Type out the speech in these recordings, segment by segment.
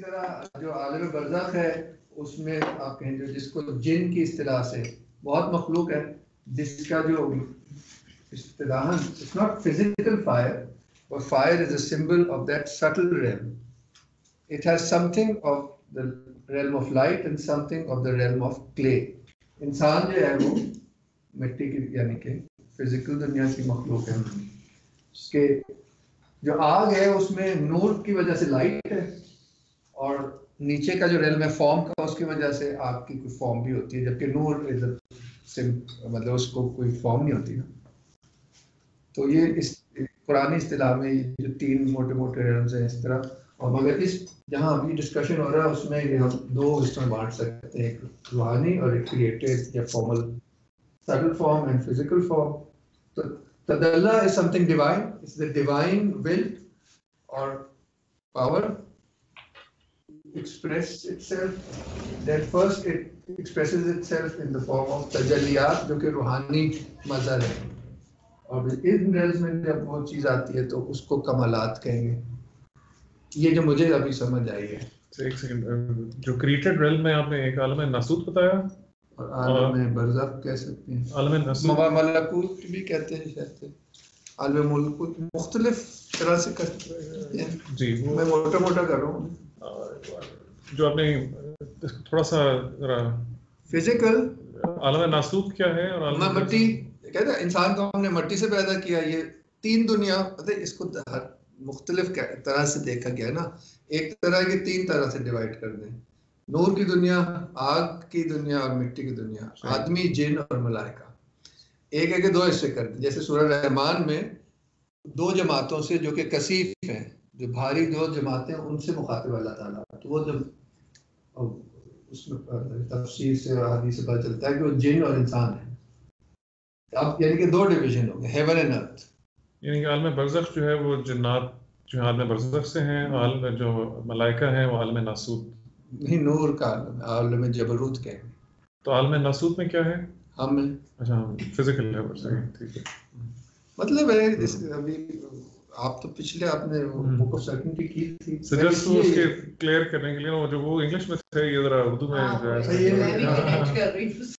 तरह जो आलम बरज़ख है उसमें आप कहें जो जिसको जिन की इस्तिलाह से बहुत मखलूक है, जिसका जो इस्तिलाहन it's not physical fire, but fire is a symbol of that subtle realm. It has something of the realm of light and something of the realm of clay. इंसान जो है वो मिट्टी की यानी कि फिजिकल दुनिया की मखलूक है, उसके जो आग है उसमें नूर की वजह से लाइट है, और नीचे का जो रेलम है फॉर्म का उसकी वजह से आग की कोई फॉर्म भी होती है, जबकि नूर मतलब उसको कोई फॉर्म नहीं होती ना। तो ये इस पुरानी इस्तिलाह में जो तीन मोटे मोटे रेलम्स हैं इस तरह, और मगर इस जहाँ अभी डिस्कशन हो रहा है उसमें ये हम दो हिस्सों में बांट सकते हैं, एक रूहानी और एक क्रिएटेड या formal, subtle form and physical form. So Tadalla is something divine. It's the divine will or power express itself. Then first it expresses itself in the form of tajalliyat, जो कि रूहानी मज़हर है, और इन रेल्स में जब वो चीज़ आती है तो उसको कमालात कहेंगे। ये जो मुझे अभी समझ आई है। एक सेकंड, जो क्रिएटेड रेल्म में आपने एक आलम नासूत बताया और आलम बरज़ख कह सकते हैं, आलम नासूत मलकूत भी कहते हैं, शायद आलम मुल्कुत मुख्तलिफ तरह से करते हैं जी। मैं मोटा मोटा कर रहा हूँ। जो आपने थोड़ा सा फिजिकल आलम नासूत क्या है और आलम मट्टी कहते हैं, इंसान को हमने मट्टी से पैदा किया। ये तीन दुनिया इसको हर मुख्तलिफ तरह से देखा गया ना, एक तरह के तीन तरह से डिवाइड कर दें, नूर की दुनिया, आग की दुनिया और मिट्टी की दुनिया, आदमी, जिन और मलाइका। एक एक दो हिस्से कर दें, जैसे सूरह रहमान में दो जमातों से जो कि कसीफ हैं, जो भारी दो जमातें, उनसे मुखातिब अल्लाह ताला। तो वो जब उसमें तफसीर से और हदीस से पता चलता है कि वो जिन और इंसान है। अब यानी कि दो डिवीजन हो गए, हेवन एंड अर्थ। यानी कि आलम बरज़ख जो है वो जन्नात जो आलम बरज़ख से हैं, आलम जो मलाइका हैं वो आलम नासूत नहीं, नूर का आलम जबरूत के। तो आलम नासूत में क्या है? हम अच्छा फिजिकल लेवल से, ठीक है। मतलब है अभी आप तो पिछले आपने बुक ऑफ सर्टेनिटी की थी, जस्ट वो उसके क्लियर करने के लिए वो जो वो इंग्लिश में थे, ये जरा उर्दू में जो है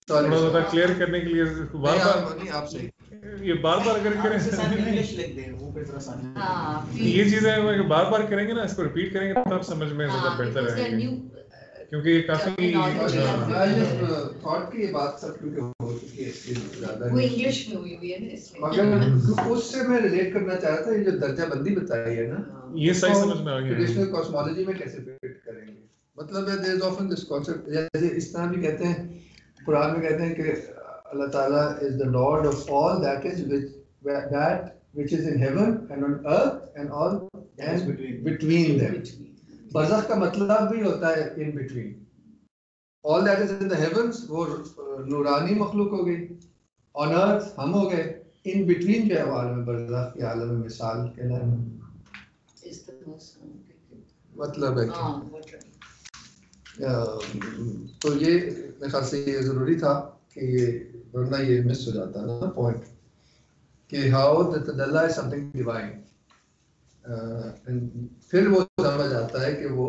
थोड़ा सा क्लियर करने के लिए बार-बार नहीं आप सही ये बार-बार अगर करें इंग्लिश लिख दें वो पे थोड़ा सा ये चीजें बार-बार करेंगे ना, इसको रिपीट करेंगे तो आप समझ में ज्यादा बेहतर रहेंगे, क्योंकि ये काफी थॉट की बात सब क्योंकि हो चुकी है ज्यादा, वो इंग्लिश में हुई है ना इसलिए। मगर उससे मैं रिलेट करना चाह रहा था, ये जो दर्जा बंदी बताई है ना, ये सही समझ में आ गया। ट्रेडिशनल कॉस्मोलॉजी में कैसे फिट करेंगे? मतलब है there is often this concept, जैसे इस तरह भी कहते हैं, कुरान में कहते हैं कि अल्लाह ताला is the Lord of all that is which is in heaven and on earth and all and between them. बरज़ख का मतलब भी होता है in between. All that is in the heavens वो नूरानी मखलूक हो गई, on earth हम हो गए, in between जो है वो आलम बरज़ख के आलम मिसाल के नाम मतलब है तो ये मेरे ख्याल से ये ज़रूरी था कि ये वरना ये मिस हो जाता ना पॉइंट कि हाउ द तदल्ला इज समथिंग डिवाइन। फिर वो समझ आता है कि वो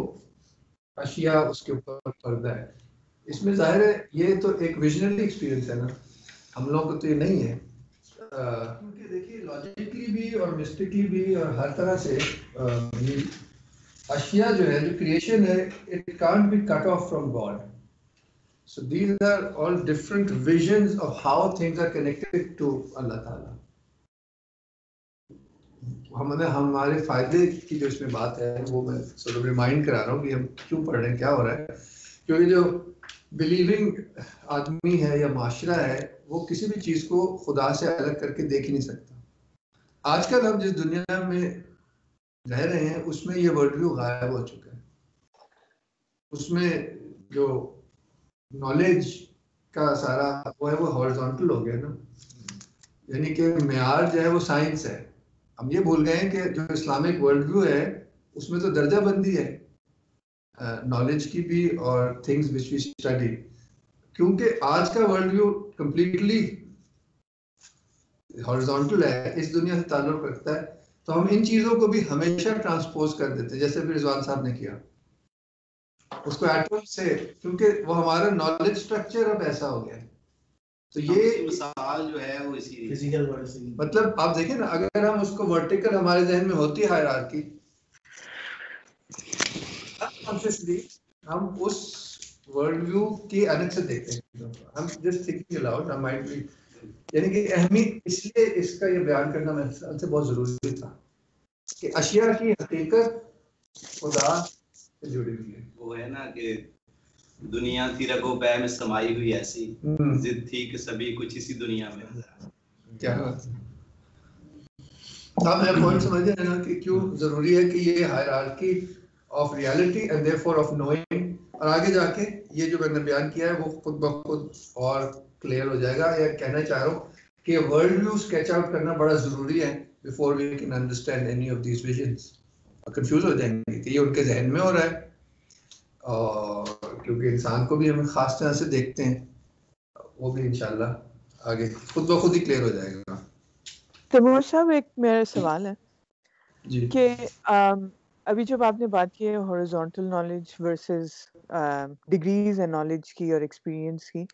अशिया उसके ऊपर पर्दा है। इसमें जाहिर है ये तो एक विजनरी एक्सपीरियंस है ना, हम लोगों को तो ये नहीं है, क्योंकि देखिए लॉजिकली भी और मिस्टिकली भी और हर तरह से ये अशिया जो है, जो क्रिएशन है, it can't be cut off from God. So these are all different visions of how things are connected to Allah ताला। हमने हमारे फायदे की जो इसमें बात है वो मैं सॉर्ट रिमाइंड करा रहा हूँ कि हम क्यों पढ़ रहे हैं, क्या हो रहा है। क्योंकि जो बिलीविंग आदमी है या माशरा है वो किसी भी चीज़ को खुदा से अलग करके देख ही नहीं सकता। आजकल हम जिस दुनिया में रह रहे हैं उसमें ये वर्ल्ड व्यू गायब हो चुका है। उसमें जो नॉलेज का सारा वो है वो हॉरिजॉन्टल हो गया ना, यानी कि मेयार जो है वो साइंस है। हम ये भूल गए हैं कि जो इस्लामिक वर्ल्ड व्यू है उसमें तो दर्जा बंदी है नॉलेज की भी और थिंग्स विच वी स्टडी, क्योंकि आज का वर्ल्ड व्यू कंप्लीटली हॉरिजॉन्टल है, इस दुनिया से ताल्लुक रखता है। तो हम इन चीज़ों को भी हमेशा ट्रांसपोज कर देते हैं, जैसे फिर रिजवान साहब ने किया उसको एटम से, क्योंकि वो हमारा नॉलेज स्ट्रक्चर अब ऐसा हो गया है। तो ये मिसाल जो है वो इसी फिजिकल वर्ड से, मतलब आप देखिए ना, अगर हम उसको वर्टिकल हमारे जहन में होती हायरार्की, कॉन्शियसली हम उस वर्ल्ड व्यू की अलग से देखते हैं, हम जस्ट थिंकिंग अलाउड, हम माइट बी, यानी कि अहमियत, इसलिए इसका ये बयान करना मेरे ख्याल से बहुत जरूरी था कि अशिया की हकीकत खुदा से जुड़ी हुई है। वो है ना कि दुनिया थी रगो पै में समाई हुई ऐसी, जिद थी कि सभी कुछ इसी दुनिया में नजर। क्या बात है। आप मेरा पॉइंट समझ रहे हैं ना कि क्यों जरूरी है कि ये hierarchy of reality and therefore of knowing, और आगे जाके ये जो मैंने बयान किया है वो खुद ब खुद और क्लियर हो जाएगा। या कहना चाह रहा हूँ कि वर्ल्ड व्यू स्केच आउट करना बड़ा जरूरी है before we can understand any of these visions. Confuse हो जाएंगे कि ये उनके जहन में हो रहा है, और क्योंकि इंसान को भी हम खास तरह से देखते हैं, वो भी इंशाल्लाह आगे खुद ब खुद ही क्लियर हो जाएगा। तैमूर साहब, एक मेरा सवाल है जी कि अभी जब आपने बात की है horizontal knowledge versus degrees and knowledge की और एक्सपीरियंस की,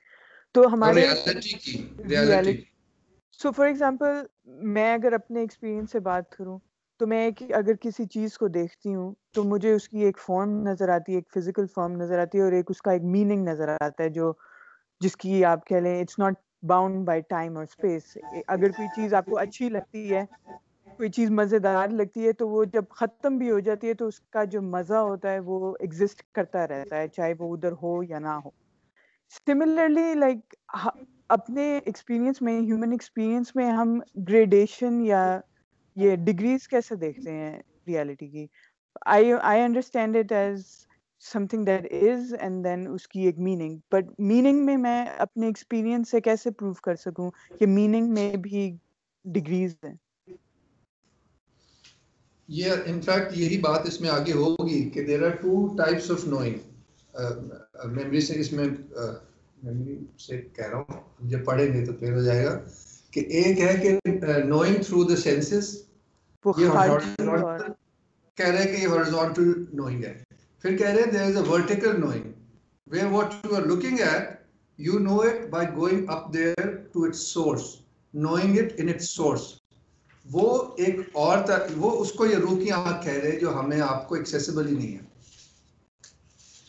तो हमारे रियलिटी सो फॉर एग्जांपल मैं अगर अपने एक्सपीरियंस से बात करूं तो मैं अगर किसी चीज़ को देखती हूँ तो मुझे उसकी एक फॉर्म नज़र आती है, एक फिजिकल फॉर्म नज़र आती है, और एक उसका एक मीनिंग नज़र आता है जो जिसकी आप कह लें it's not bound by time और स्पेस। अगर कोई चीज़ आपको अच्छी लगती है, कोई चीज़ मज़ेदार लगती है, तो वो जब ख़त्म भी हो जाती है तो उसका जो मज़ा होता है वो एग्जिस्ट करता रहता है, चाहे वो उधर हो या ना हो। सिमिलरली लाइक अपने एक्सपीरियंस में, ह्यूमन एक्सपीरियंस में हम ग्रेडेशन या ये डिग्रीज कैसे देखते हैं रियलिटी की? I understand it as something that is and then उसकी एक मीनिंग, बट मीनिंग में मैं अपने एक्सपीरियंस से कैसे प्रूव कर सकूं कि मीनिंग में भी डिग्रीज हैं? ये इनफैक्ट यही बात इसमें आगे होगी कि there are two types of knowing. Memory से इसमें मेमोरी से कह रहा हूँ, जब पढ़ेंगे तो क्लियर हो जाएगा कि एक है कि नोइंग थ्रू द सेंसेस, ये हॉरिजॉन्टल कह रहे हैं कि ये हॉरिजॉन्टल नोइंग है। फिर कह रहे हैं there is a vertical knowing where what you are looking at you know it by going up there to its source, knowing it in its source। वो एक और वो उसको ये रूह की आंख कह रहे हैं जो हमें आपको एक्सेसिबल ही नहीं है,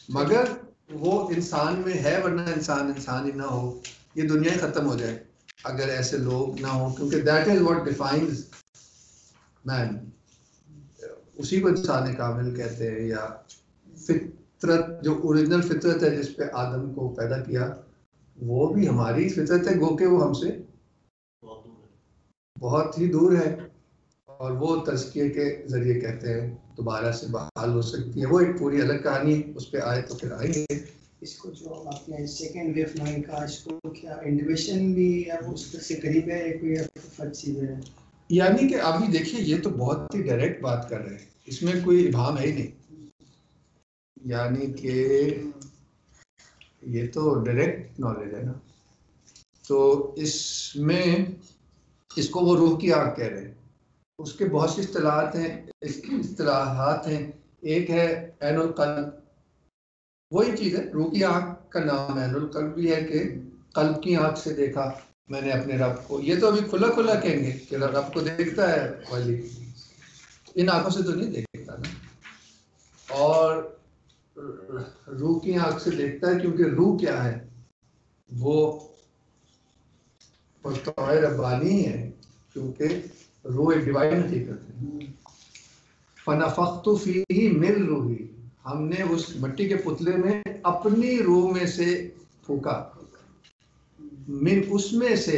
मगर वो इंसान में है, वरना इंसान ही ना हो, ये दुनिया ही खत्म हो जाए अगर ऐसे लोग ना हो, क्योंकि that is what defines man. उसी को इंसान कामिल कहते हैं, या फितरत, जो ओरिजिनल फितरत है जिस पे आदम को पैदा किया, वो भी हमारी फितरत है, गो के वो हमसे बहुत ही दूर है, और वो तज़किये के जरिए कहते हैं दोबारा से बहाल हो सकती है। वो एक पूरी अलग कहानी, उस पर आए तो फिर आएंगे। इसको जो आपने सेकंड वेव नोइंग का, इसको क्या इंडिविजुअल भी या उससे करीब है, कोई फर्क चीज़ है? यानी कि अभी देखिए ये तो बहुत ही डायरेक्ट बात कर रहे हैं, इसमें कोई इबाहम है ही नहीं, यानी कि ये तो डायरेक्ट नॉलेज है ना। तो इसमें इसको वो रूह की आँख कह रहे हैं। उसके बहुत सी इस्तिलाहात हैं। एक है ऐनुल कल्ब, वही चीज़ है, रूह की आँख का नाम ऐनुल कल्ब भी है कि कल्ब की आँख से देखा मैंने अपने रब को। ये तो अभी खुला खुला कहेंगे कि रब को देखता है वाली, इन आँखों से तो नहीं देखता ना, और रूह की आँख से देखता है, क्योंकि रूह क्या है, वो पस्तौए रब्बानी है, क्योंकि रूह एक डिवाइन हकीकत है। फनफख्तु फीही मिन रूही, हमने उस मिट्टी के पुतले में अपनी रूह में से फूका, मिन उसमें से,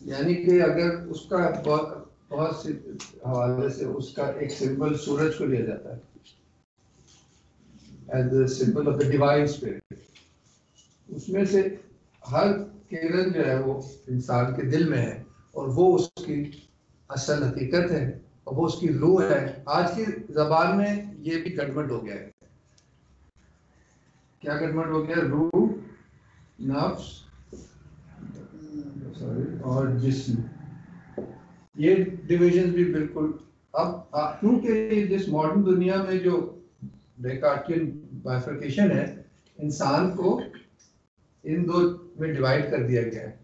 यानी कि अगर उसका बहुत से हवाले से उसका एक सिंबल सूरज को लिया जाता है as the symbol of the divine spirit। उसमें से हर किरण जो है वो इंसान के दिल में है, और वो उसकी असल हकीकत है, और वो उसकी रूह है। आज की ज़बान में ये भी गड़बड़ हो गया है। क्या गड़बड़ हो गया? रूह, नफ्स और जिस्म, ये डिविजन भी बिल्कुल अब क्योंकि जिस मॉडर्न दुनिया में जो डेकार्टियन बाइफर्केशन है, इंसान को इन दो में डिवाइड कर दिया गया है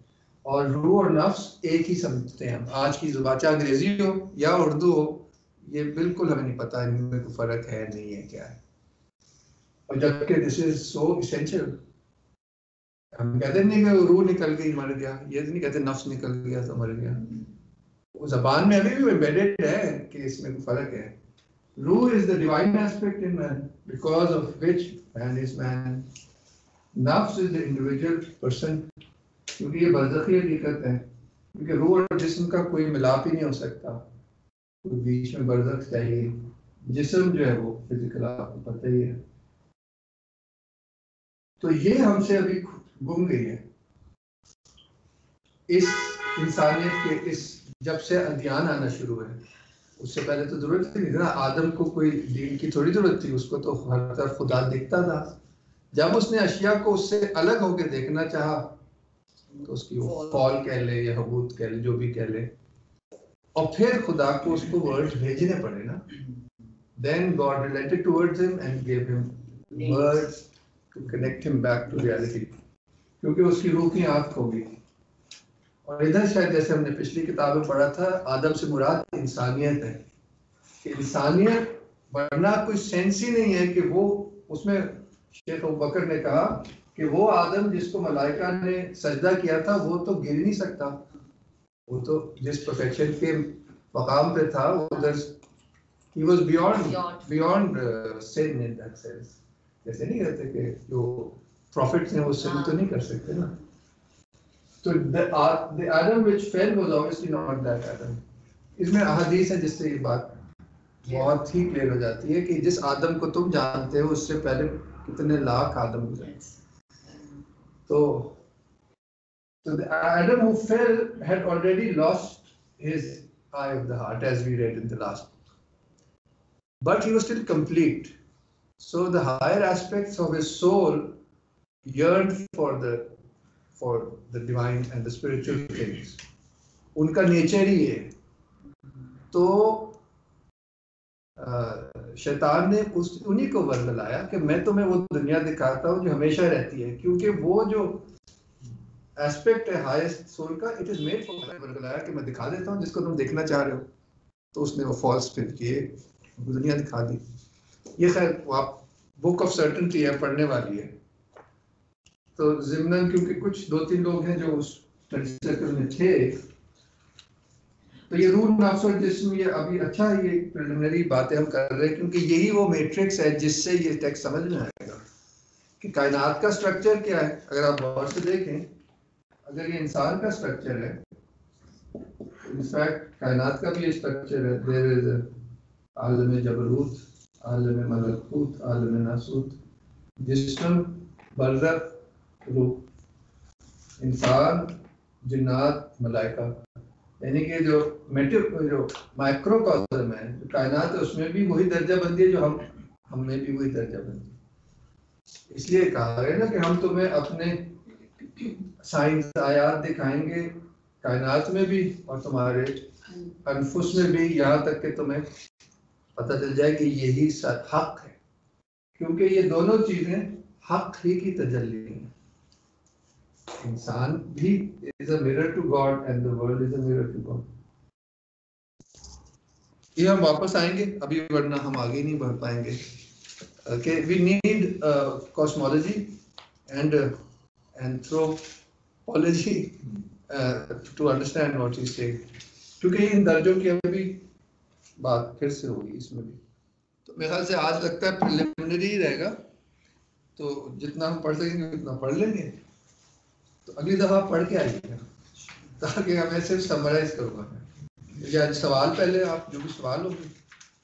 और रूह और नफ्स एक ही समझते हैं हम। आज की जुबान चाहे अंग्रेजी हो या उर्दू हो, ये बिल्कुल हमें नहीं पता इनमें कोई फर्क है नहीं है क्या है। और जबकि दिस इज सो इसेंशियल। हम कहते नहीं कि रूह निकल गई मर गया, ये नहीं कहते नफ्स निकल गया तो मर गया। वो जबान में अभी भी एम्बेडेड है कि इसमें कोई फर्क है। रूह is the divine aspect in man because of which man is man. नफ्स इज द इंडिविजुअल पर्सन, क्योंकि ये बरज़खी हकीकत है, क्योंकि रूह और जिस्म का कोई मिलाप ही नहीं हो सकता, कोई बीच में बरज़ख चाहिए। जिस्म जो है वो फिजिकल, आपको पता ही है। तो ये हमसे अभी गुम गई है इस इंसानियत के, इस जब से अध्ययन आना शुरू है। उससे पहले तो जरूरत ही नहीं था। आदम को कोई दीन की थोड़ी जरूरत थी, उसको तो हर तरफ खुदा दिखता था। जब उसने अशिया को उससे अलग होकर देखना चाहा तो उसकी वो फॉल कह ले या हबूत कह ले, जो भी कह ले, और फिर खुदा को उसको वर्ड्स भेजने पड़े ना। Then God relented towards him and gave him words to connect him back to reality, क्योंकि उसकी रूह की आंख हो गई। और इधर शायद जैसे हमने पिछली किताब में पढ़ा था, आदम से मुराद इंसानियत है कि इंसानियत, वरना कोई सेंस ही नहीं है कि वो, उसमें शेख अबू बकर ने कहा कि वो आदम जिसको मलाइका ने सजदा किया था वो तो गिर नहीं सकता, वो तो जिस परफेक्शन के मकाम पे था वो उधर he was beyond sin in that sense। जैसे नहीं कहते कि जो prophets हैं वो sin तो नहीं कर सकते ना। तो the Adam which fell was obviously not that Adam। इसमें अहादीस है जिससे ये बात बहुत ही क्लियर हो जाती है कि जिस आदम को तुम जानते हो उससे पहले कितने लाख आदम गुजरे। तो the Adam who fell had already lost his eye of the heart, as we read in the last book, but he was still complete. So the higher aspects of his soul yearned for the divine and the spiritual things. उनका nature ही है। तो शैतान ने उन्हीं को वर्गलाया कि मैं तुम्हें वो दुनिया दिखाता हूँ जो हमेशा रहती है, क्योंकि वो जो एस्पेक्ट है हाईएस्ट सोल का, इट इज मेड फॉर वर्गलाया कि मैं दिखा देता हूँ जिसको तुम देखना चाह रहे हो। तो उसने वो फॉल्स फिल किए, दुनिया दिखा दी। ये खैर आप बुक ऑफ सर्टेनिटी है, पढ़ने वाली है। तो ज़िम्नन क्योंकि कुछ 2-3 लोग हैं जो उस सर्कल में थे, तो ये रूह नफ्स और जिस्म, ये अभी अच्छा है, ये प्रिलिमिनरी बातें हम कर रहे हैं क्योंकि यही वो मैट्रिक्स है जिससे ये टेक्स्ट समझ में आएगा कि कायनात का स्ट्रक्चर क्या है। अगर आप गौर से देखें, अगर ये इंसान का स्ट्रक्चर है, इनफैक्ट कायनात का भी ये स्ट्रक्चर है। देयर इज आलम जबरूत, आलम मलकूत, आलम नासूत, जिस्म, बरज़ख, रूह, इंसान, जिन्नात, मलाइका। यानी कि जो माइक्रोकॉस्म है, जो कायनात है, उसमें भी वही दर्जाबंदी है जो हम में भी वही दर्जाबंदी। इसलिए कहा है ना कि हम तुम्हें अपने साइंस आयात दिखाएंगे कायनात में भी और तुम्हारे अनफुस में भी, यहाँ तक कि तुम्हें पता चल जाए कि यही हक है, क्योंकि ये दोनों चीजें हक ही की तजल्ली हैं। इंसान भी is a mirror to God and the world is a mirror to God। ये हम वापस आएंगे अभी, वरना हम आगे नहीं बढ़ पाएंगे। Okay, we need cosmology and anthropology to understand what he's saying, क्योंकि इन दर्जों की अभी बात फिर से होगी इसमें भी। तो मेरे ख्याल से आज लगता है प्रिलिमिनरी ही रहेगा, तो जितना हम पढ़ सकेंगे उतना पढ़ लेंगे। तो अगली दफा पढ़ के आइएगा ताकि मैं सिर्फ समराइज करूँगा। या सवाल पहले आप जो भी सवाल होंगे,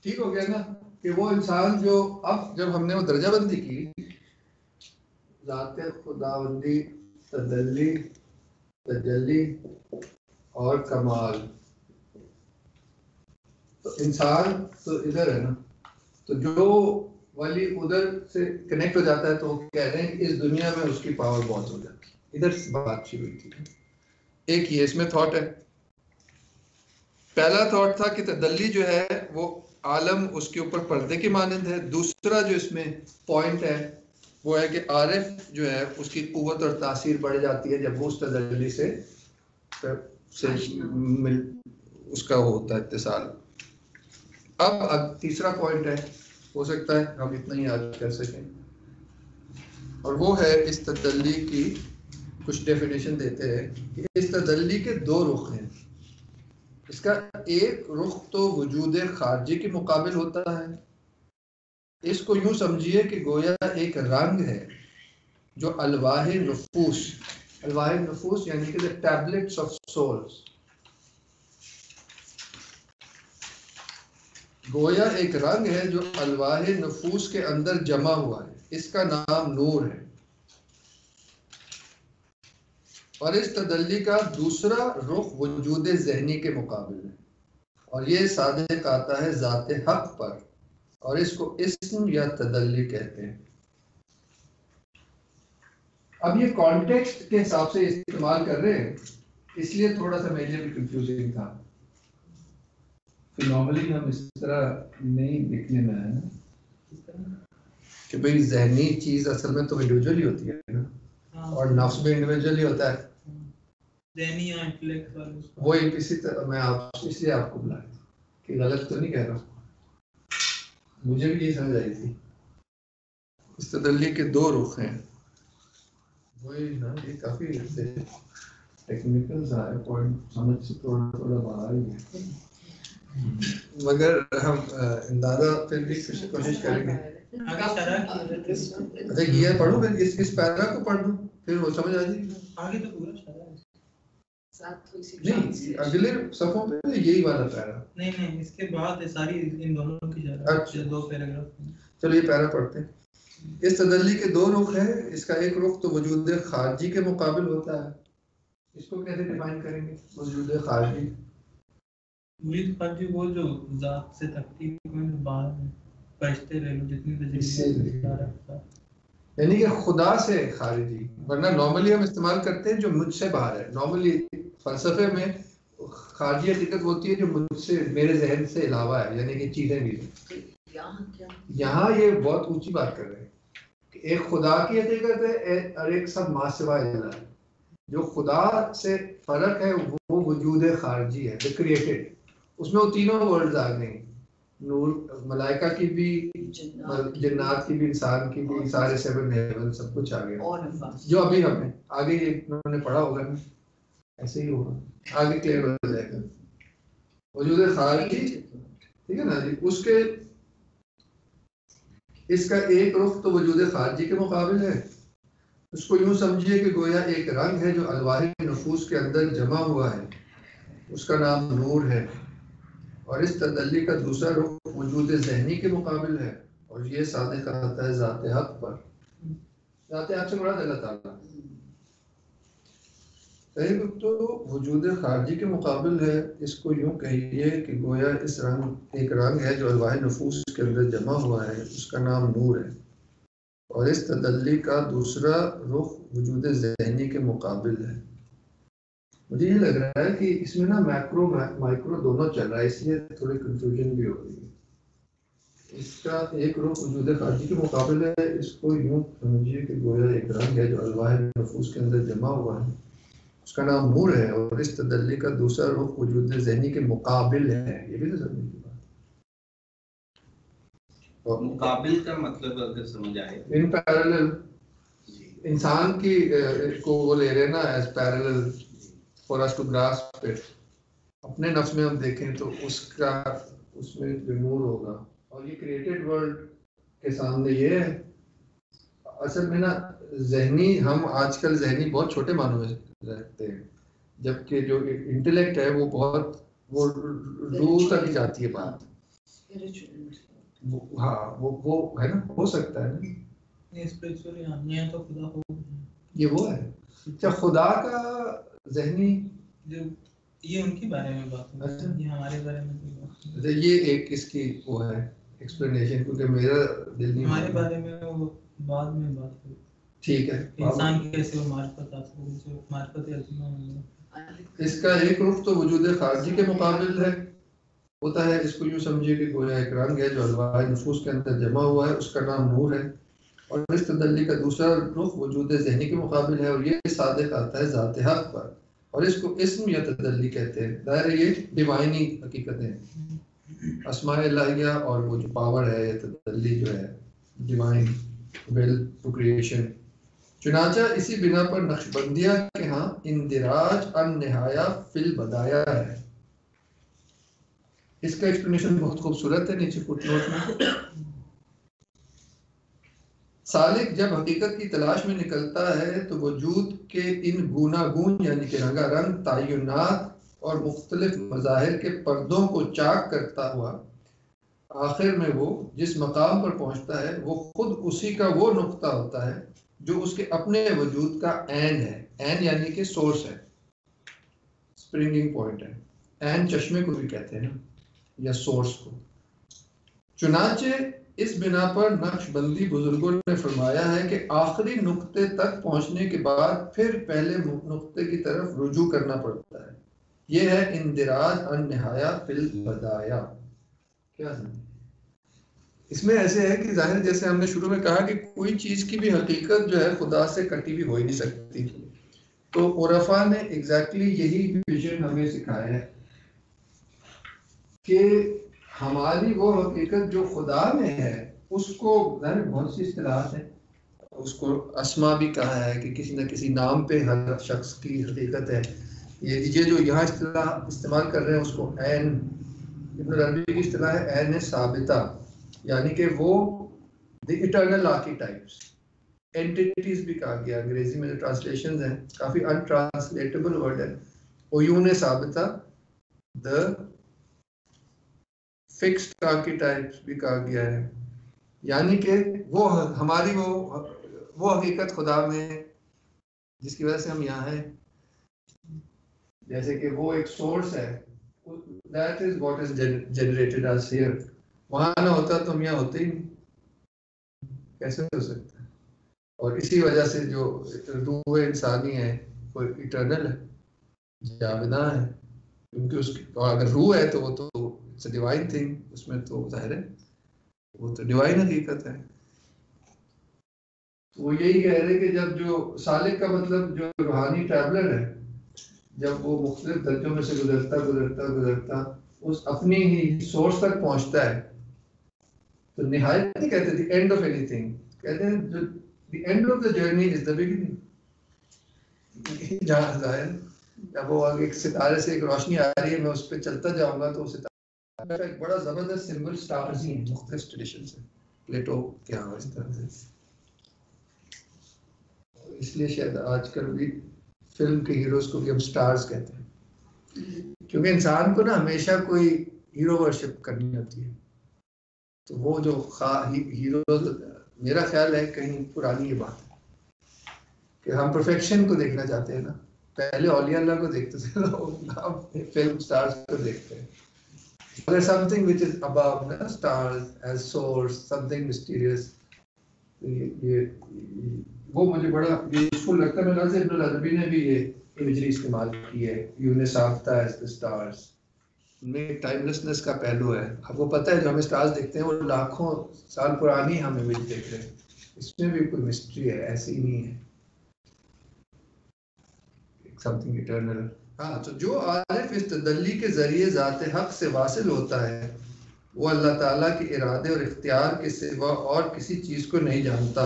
ठीक हो गया ना, कि वो इंसान जो अब जब हमने वो दर्जाबंदी की, ज़ात खुदाबंदी, तजल्ली, तजल्ली और कमाल, तो इंसान तो इधर है ना, तो जो वाली उधर से कनेक्ट हो जाता है तो वो कह रहे हैं कि इस दुनिया में उसकी पावर बहुत हो जाती है। इधर से बात शुरू हुई थी। एक ये इसमें थॉट है। पहला थॉट था कि तदल्ली जो है वो आलम उसके ऊपर पर्दे की मानंद है। दूसरा जो इसमें पॉइंट है वो है कि आरिफ जो है उसकी कुव्वत और तासीर बढ़ जाती है जब वो उस तजल्ली से उसका होता है इत्तिसाल। अब तीसरा पॉइंट है, हो सकता है हम इतना ही याद कर सकें, और वो है इस तजल्ली की कुछ डेफिनेशन देते हैं कि इस तजल्ली के दो रुख हैं। इसका एक रुख तो वजूद खारजी के मुकाबिल होता है। इसको यूं समझिए कि गोया एक रंग है जो अलवाह नफूस यानी कि द टैबलेट्स ऑफ सोल्स, गोया एक रंग है जो अलवाह नफूस के अंदर जमा हुआ है। इसका नाम नूर है। और इस तदल्ली का दूसरा रुख वजूद ज़हनी के मुकाबिल है, और ये सादिक आता है ज़ाते हक पर, और इसको इस्म या तदल्ली कहते हैं। अब ये कॉन्टेक्स्ट के हिसाब से इस्तेमाल कर रहे हैं, इसलिए थोड़ा सा मेरे लिए भी कंफ्यूजिंग था। नॉर्मली हम इस तरह नहीं लिखने में आए ना कि भाई ज़हनी चीज़ असल में तो इंडिविजुअल ही होती है ना, और नफ्स भी इंडिविजुअल ही होता है। ज़हनी या इंटेलेक्चुअल वो इसी तरह मैं इसलिए आपको बुलाया कि गलत तो नहीं कह रहा, मुझे भी ये समझ आई थी। इस तदल्ली के दो रुख हैं। वही ना, ये काफी टेक्निकल सा है, पॉइंट समझ से थोड़ा थोड़ा बाहर ही है, मगर हम अंदाजा फिर भी कोशिश करेंगे। अच्छा ये पढ़ो, फिर इस पैरा को पढ़ लो, फिर वो समझ आ जाएगी। आगे तो पूरा शरा है। नहीं, अगले सफ़ों पे यही वाला पैरा। नहीं, इसके बाद है सारी इन दोनों की शरा। अच्छा, दो पैराग्राफ। चलो ये पैरा पढ़ते हैं। इस तदल्ली के दो रुख है। इसका एक रुख तो वजूद खारजी के मुकाबिल होता है। इसको कैसे डिफाइन करेंगे? वजूद खारजी, वजूद खारजी वो जो जात से तकतीब में बाहर है, फरिश्ते ले लो जितनी तजल्ली, यानी कि खुदा से खारिजी। वरना नॉर्मली हम इस्तेमाल करते हैं जो मुझसे बाहर है। नॉर्मली फलसफे में खारजी हकीकत होती है जो मुझसे, मेरे जहन से अलावा है, यानी कि चीज़ें भी। यहाँ ये बहुत ऊंची बात कर रहे हैं कि एक खुदा की हकीकत है और एक सब मासिवा है। जो खुदा से फर्क है वो वजूद खारजी है, द क्रिएटेड। उसमें वो तीनों वर्ड्स आ गए, नूर, मलाइका की भी, जन्नात की भी, इंसान की भी, सारे सेवन हेवन सब कुछ आ गया, जो अभी हमें आगे उन्होंने पढ़ा होगा ना, ऐसे ही होगा, आगे क्लियर हो जाएगा। वजूद खारजी, ठीक है ना जी। उसके इसका एक रुख तो वजूद खारजी के मुकाबिल है। उसको यूं समझिए कि गोया एक रंग है जो अलवाह नफूस के अंदर जमा हुआ है, उसका नाम नूर है। और इस तदल्ली का दूसरा रुख वजूद ज़हनी के मुकाबिल है, और ये सादिक आता है ज़ाते हक पर। ज़ाते हक से मुराद अल्लाह ताला। तो वजूद खारजी के मुकाबिल है। इसको यूं कहिए कि गोया इस रंग एक रंग है जो अलवाह नफूस के अंदर जमा हुआ है, उसका नाम नूर है। और इस तदल्ली का दूसरा रुख वजूद ज़हनी के मुकाबिल है। मुझे ये लग रहा है कि इसमें ना मैक्रो माइक्रो दोनों चल रहा है, इसलिए थोड़ी कंफ्यूजन भी हो रही है। इसका एक रुख वजूद खारजी के मुकाबिल है। इसको यूं समझिए कि गोया एक रंग है जो अलवाह नफूस के अंदर जमा हुआ है, उसका नाम नूर है। और इस तदल्ली का दूसरा रुख वजूद ज़हनी के मुकाबिल है। ये भी तो समझने की बात। और मुकाबिल का मतलब अगर समझ आए, इन पैरेलल, इंसान की को वो ले रहे ना as parallel for us to grasp it. अपने नफ्स में हम देखें तो उसका, उसमें जो नूर होगा, और ये क्रिएटेड वर्ल्ड के सामने ये है। असल में ना ज़हनी, हम आजकल ज़हनी बहुत छोटे मानों में रखते हैं, जबकि जो इंटेलेक्ट है वो बहुत, वो रूह तक जाती है बात। हाँ वो है ना, हो सकता है ना, स्पिरिचुअली हमने तो खुदा हो, ये वो है। क्या खुदा का ज़हनी, जो ये उनके बारे में बात है। अच्छा, ये हमारे बारे में कोई बात नहीं। ये एक इसकी वो है एक्सप्लेनेशन, क्योंकि मेरा दिल नहीं, हमारे बारे में वो बाद में बात है। ठीक है, इंसान की कैसे वो मार्फत हासिल होगी, जो मार्फत अज़ीमा है। इसका एक रुख तो वजूद खारजी के मुकाबिल है। होता है, इसको यूँ समझिए कि गोया एक रंग है जो अनवार नफूस के अंदर जमा हुआ है, उसका नाम नूर है। और इस तदल्ली का दूसरा रुख वजूद ज़हनी के मुकाबिल है, और ये सादिक आता है ज़ात हक़ पर, और इसको इस्म या तदल्ली कहते हैं। ज़ाहिर है ये डिवाइनी हकीकतें, अस्माए इलाहिया, और वो जो पावर है या तदल्ली जो है डिवाइन विल टू क्रिएशन। चुनांचा इसी बिना पर नक्शबंदिया के यहाँ इंदिराज अन निहाया फिल बदाया है। इसका एक्सप्लेनेशन बहुत खूबसूरत है नीचे फुटनोट में। सालिक जब हकीकत की तलाश में निकलता है तो वजूद के इन गूनागून यानी कि रंगारंग तायुनात और मुख्तलिफ मज़ाहिर के पर्दों को चाक करता हुआ आखिर में वो जिस मकाम पर पहुंचता है वो खुद उसी का वो नुक्ता होता है जो उसके अपने वजूद का ऐन है। ऐन यानी कि सोर्स है, स्प्रिंगिंग पॉइंट है। ऐन चश्मे को भी कहते हैं ना, या सोर्स को। चुनाचे इस बिना पर नक्शबंदी बुजुर्गों ने फरमाया है कि आखिरी नुक्ते तक पहुंचने के बाद फिर पहले नुक्ते की तरफ रुजू करना पड़ता है। यह है इंदिराज अन निहाया फिल बदाया। क्या समझे? इसमें ऐसे है कि जाहिर जैसे हमने शुरू में कहा कि कोई चीज की भी हकीकत जो है खुदा से कटी भी हो ही नहीं सकती। तो उरफा ने एग्जैक्टली यही विजन हमें सिखाया है कि हमारी वो हकीकत जो खुदा में है उसको बहुत सी इस्तिलाहात है, उसको अस्मा भी कहा है कि किसी न किसी नाम पे हर शख्स की हकीकत है। ये जो यहाँ इस्तिलाह इस्तेमाल कर रहे हैं उसको ऐन, इब्न अरबी की इस्तिलाह है ऐन साबिता, यानी कि वो द इटर्नल आर्कीटाइप्स, एंटिटीज भी कहा गया। अंग्रेजी में जो ट्रांसलेशंस हैं काफ़ी अनट्रांसलेटेबल वर्ड है। ओयून साबिता, द फिक्स्ड आर्कीटाइप्स भी कहा गया है, यानी कि वो हमारी वो हकीकत खुदा में जिसकी वजह से हम यहाँ हैं। जैसे कि वो एक सोर्स है, that is what is generated us here. वहाँ ना होता तो हम यहाँ होते ही नहीं, कैसे हो सकता है? और इसी वजह से जो रूह इंसानी है वो इटर्नल है, जाविदा है, क्योंकि उसकी अगर रूह है तो वो तो इट्स अ डिवाइन थिंग, उसमें तो जाहिर है वो तो डिवाइन हकीकत है। तो वो यही कह रहे कि जब जो सालिक का मतलब जो रूहानी ट्रैवलर है, जब वो मुख्तलिफ दर्जों में से गुजरता उस अपनी ही सोर्स तक पहुंचता है, तो निहायत नहीं कहते द एंड ऑफ एनीथिंग, कहते हैं जो the end of the journey is the beginning. जहाँ जाहिर जब वो आगे एक सितारे से एक रोशनी आ रही है, मैं उस पर चलता जाऊंगा तो सितारे का एक बड़ा जबरदस्त सिंबल स्टार्स ही है मुख्तलिफ ट्रेडिशन से, प्लेटो क्या हो इस तरह से। इसलिए शायद आजकल भी फिल्म के हीरोज को भी हम स्टार्स कहते हैं, क्योंकि इंसान को ना हमेशा कोई हीरो वर्शिप करनी होती है। तो वो जो हीरो, मेरा ख्याल है कहीं पुरानी ये बात है कि हम परफेक्शन को देखना चाहते हैं ना, पहले औलिया अल्लाह को देखते थे लोग, अब फिल्म स्टार्स को देखते हैं। अगर समथिंग व्हिच इज अबव ना stars as source, something mysterious, ये वो मुझे बड़ा यूजफुल लगता है। मेरे से इब्न अरबी ने भी ये इमेजरी इस्तेमाल की है, यूने साफ्ता एज द स्टार्स, में टाइमलेसनेस का पहलू है। आपको पता है जो हमें स्टार्स देखते हैं वो लाखों साल पुरानी हम इमेज देख रहे हैं, इसमें भी कोई मिस्ट्री है, ऐसी ही नहीं है समथिंग इटर्नल। हाँ, तो जो आरिफ इस तदल्ली के जरिए ज़ात हक से वासिल होता है वो अल्लाह ताला के इरादे और इख्तियार के सिवा और किसी चीज़ को नहीं जानता,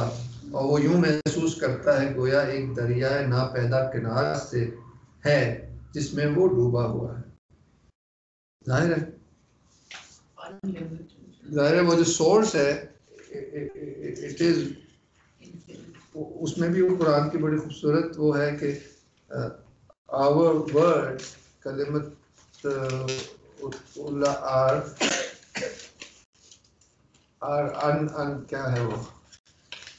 और वो यूं महसूस करता है गोया एक दरियाए नापैदा किनार से है जिसमें वो डूबा हुआ है। जाहिर है वो जो सोर्स है इट इज, उसमें भी वो कुरान की बड़ी खूबसूरत वो है कि आवर वर्ड कलिमत क्या है वो,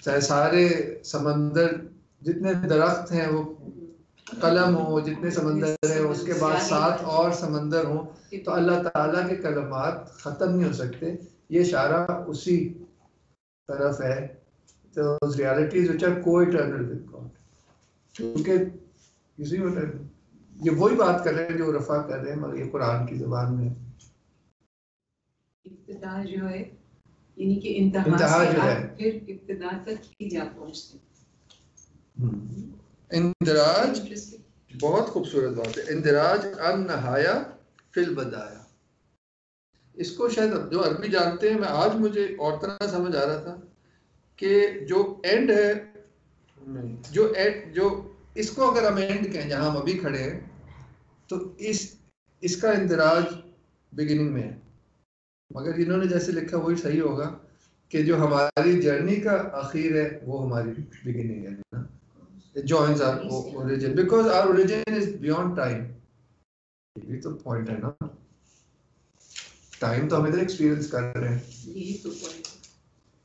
चाहे सारे समंदर जितने दरख्त हैं वो कलम हो, जितने समंदर है उसके बाद 7 और समंदर हो, तो अल्लाह ताला के कलमात ख़त्म नहीं हो सकते। ये इशारा उसी तरफ है, तो realities which are co-eternal with God, क्योंकि इसी ये वही बात कर रहे हैं जो रफ़ा कर रहे हैं, मगर ये कुरान की ज़बान में इब्तिदा जो है यानी कि इंतहा इंतहा से जो है। आप फिर इब्तिदा तक ही जा पहुंचते हैं। इंदिराज Interesting. बहुत खूबसूरत बात है। इंदिराज अन नहाया फिल बदाया, इसको शायद जो अरबी जानते हैं, मैं आज मुझे और तरह समझ आ रहा था कि जो एंड है, जो इसको अगर हम एंड कहें जहां हम अभी खड़े हैं, तो इसका इंदिराज बिगिनिंग में है, मगर इन्होंने जैसे लिखा वही सही होगा कि जो हमारी जर्नी का आखिर है वो हमारी बिगिनिंग है ना। It joins our origin because our origin is beyond time. ये तो पॉइंट है ना, टाइम तो हम इधर एक्सपीरियंस कर रहे हैं। यही तो पॉइंट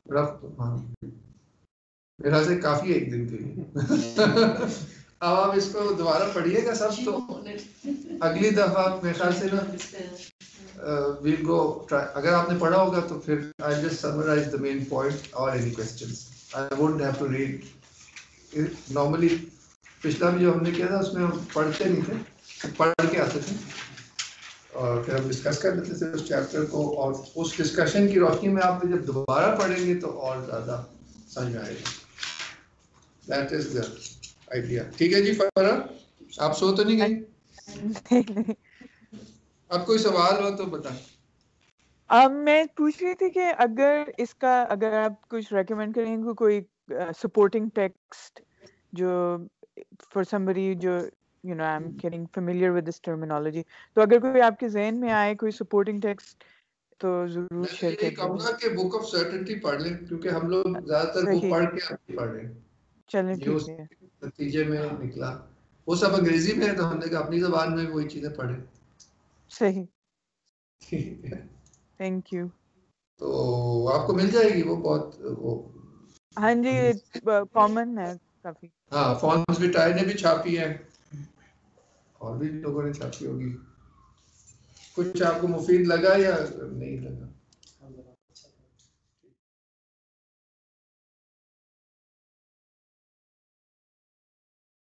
रफ हाँ, मेरा से काफी एक दिन के लिए। अब आप इसको दोबारा पढ़िएगा सब, तो अगली दफा मेरे ख्याल से ना we'll go try, अगर आपने पढ़ा होगा तो फिर I'll just summarize the main point or any questions. I won't have to read. Normally पिछला भी जो हमने किया था उसमें हम पढ़ते नहीं थे, पढ़ के आते थे और फिर हम डिस्कस कर लेते थे उस चैप्टर को, और उस डिस्कशन की रोशनी में आप जब दोबारा पढ़ेंगे तो और ज़्यादा समझ में आएगा। That is the idea. ठीक है जी फरा, आप सो तो नहीं गई? अब कोई सवाल हो तो बता। मैं पूछ रही थी कि अगर आप कुछ रेकमेंड करेंगे कोई सपोर्टिंग टेक्स्ट जो फॉर समबडी जो I am getting familiar with this terminology, तो अगर कोई आपके ज़हन में आए कोई सपोर्टिंग टेक्स्ट तो जरूर शेयर मैं कहूँगा कि बुक ऑफ सर्टेनिटी पढ़ लें, क्योंकि हम लोग ज्यादातर वो पढ़ के आप पढ़ रहे हैं। चलें जो ठीक है, नतीजे में निकला वो सब अंग्रेजी में है, तो हमने कहा अपनी जबान में वही चीजें पढ़े। सही, ठीक है, थैंक यू। तो आपको मिल जाएगी वो बहुत वो। हाँ जी, कॉमन है काफी। हाँ, फॉन्स विटाई ने भी छापी है और भी लोगों ने छापी होगी। कुछ आपको मुफीद लगा या नहीं लगा?